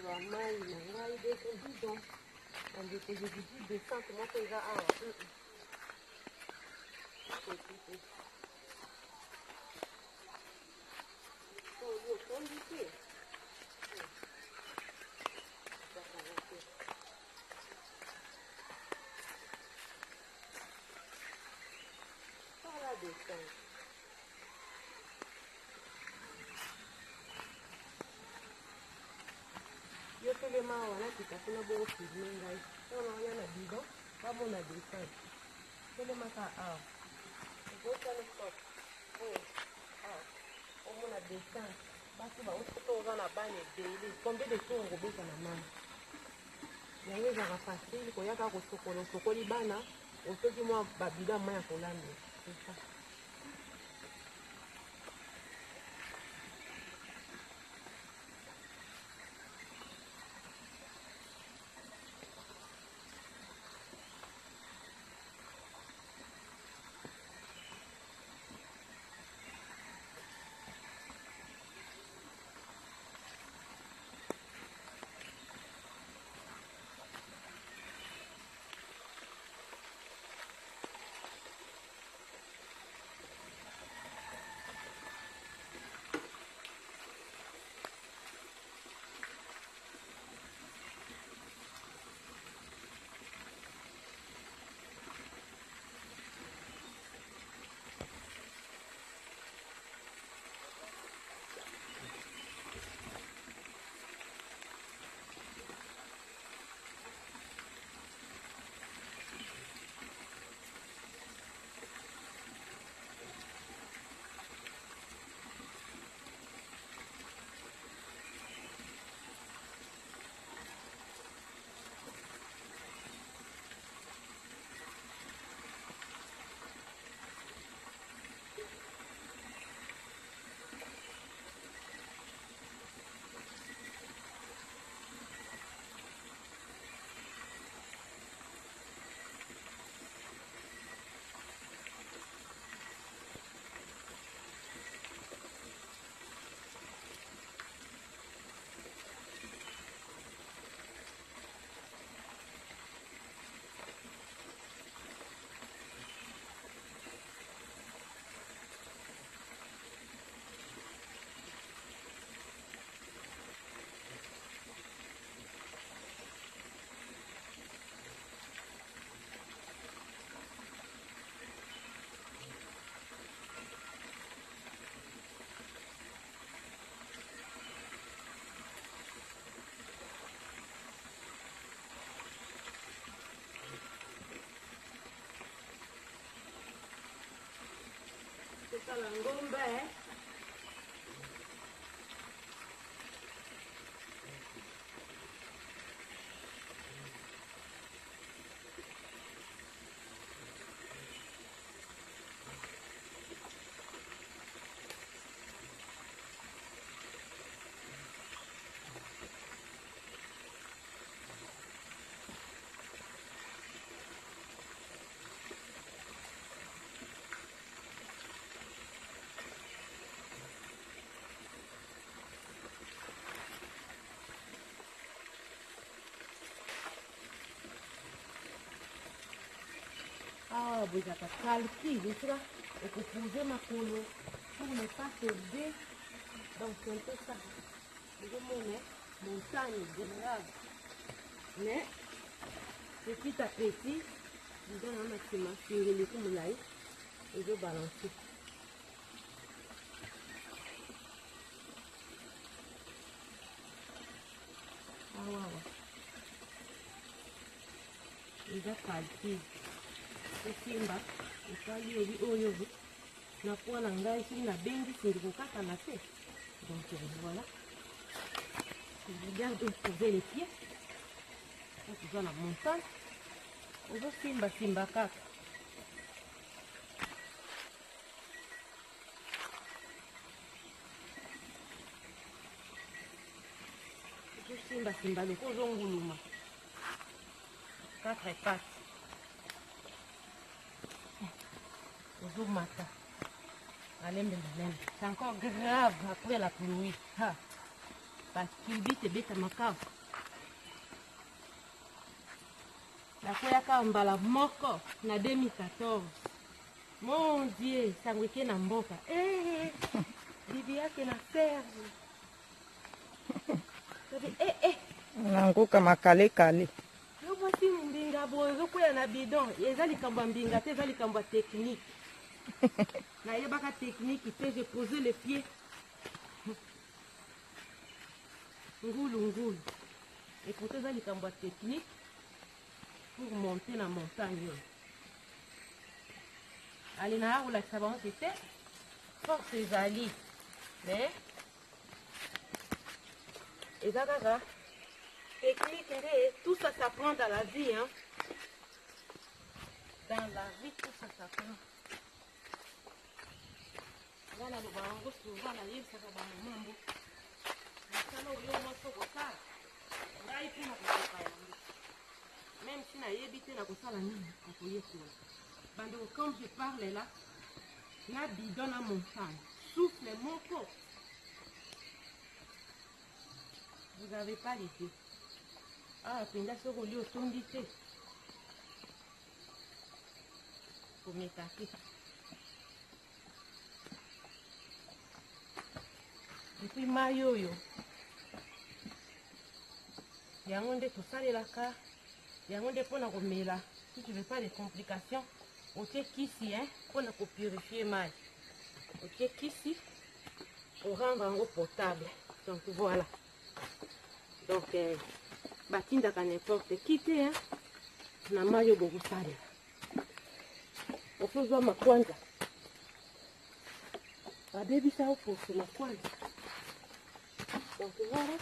mai na ngai deko bidon andeko jebidi descente moko eza awa otombi te par la descente. Yo telema wana kita kuna boko filme ngai ona ya na bidon kama na descente telema ka awa bota no stop omo na descente basi ba otoza na bane daily combien de temps ngobeka na mama yango ezaka facile koyaka sokoli bana osoki mwa babida mwa ya kolanda c'est ça. C'est ça la ngombe vous avez calculé ça et que vous posez ma colo pour ne pas céder. Donc c'est un peu ça. Vous avez montagne grave. Mais petit à petit, vous donnez un maximum sur le coup de l'ail et je balance. Ah ouais. Vous avez calculé. Simba esali obi oyo na kuona ngai sili na bengi sindikokata na te. Donc voilà, je regarde où poser les pieds. Ça c'est dans la montagne. Ozo simba kaka. Ozo simba loko ozonguluma 4 pattes. Mata. C'est encore grave après la pluie. parce qu'il dit te beta makao. La koyaka mbala moko na 2014. Mon Dieu, sangweke na mboka. Bibi yake na serve. Nanguka makale kale. Yo voici mbinga bozo ko na bidon. Ezali kamba mbinga te ezali kamba technique. Na yebaka technique te j'ai posé les pieds. Ngulu. Et pour ezali kamba technique pour monter la montagne. Allez na ou la savon c'était force ezali. Mais ezaka technique, tout ça s'apprend dans la vie, hein. Dans la vie, tout ça s'apprend. Voilà le barango souvent la yé ça va mambo. Masalo yo moto kosa. Ngai pina kosa yango. Même si na yebite na kosala nini akoye kola. Bando comme je parle là, na bidon na montagne. Souffle moko. Vous n'avez pas l'idée. Ah, pinda soko lio tondi te. Komekaki. Depuis mayo yo. Yango nde tosalelaka. Yango nde pona komela. Si tu veux pas de complications, otie kisi hein, pona ko purifier mai. Otie kisi pour rendre en potable. Donc voilà. Donc batindaka n'importe qui te hein. Na mayo bokosala. Ofozwa makwanza. Babebisa oposo makwanza. Donc voilà.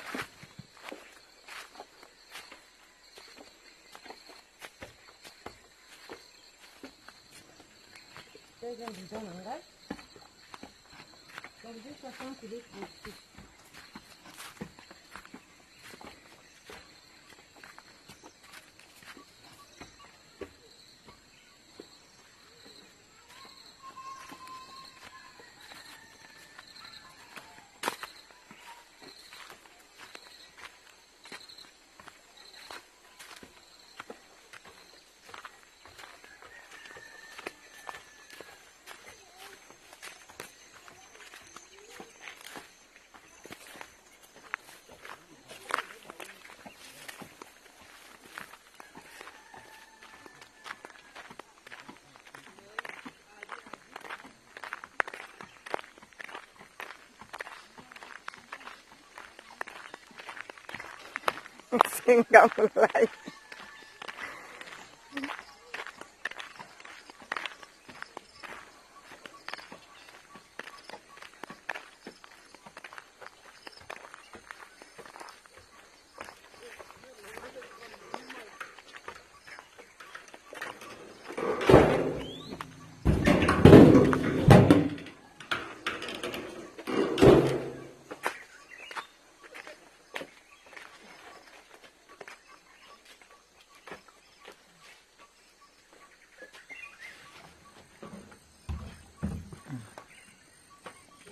C'est un bidon en gaz. Donc juste attendre qu'il est construit. Singamulai.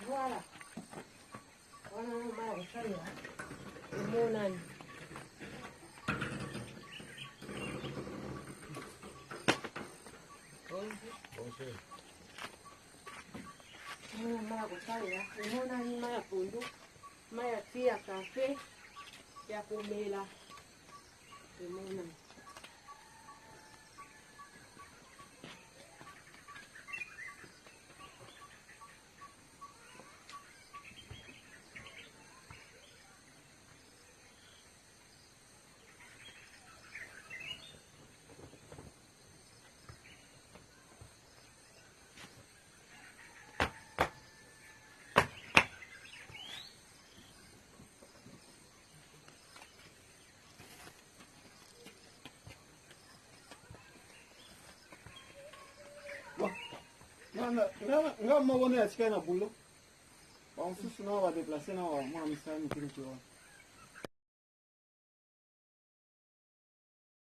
Voilà. Voilà, on va refaire mon âne. Maya kufanya umeona hii maya pundu maya pia kafe ya kumela umeona nga mabone ya tika na bulo ba mosusu na ba déplacer na wa mwa misani kiri kiwa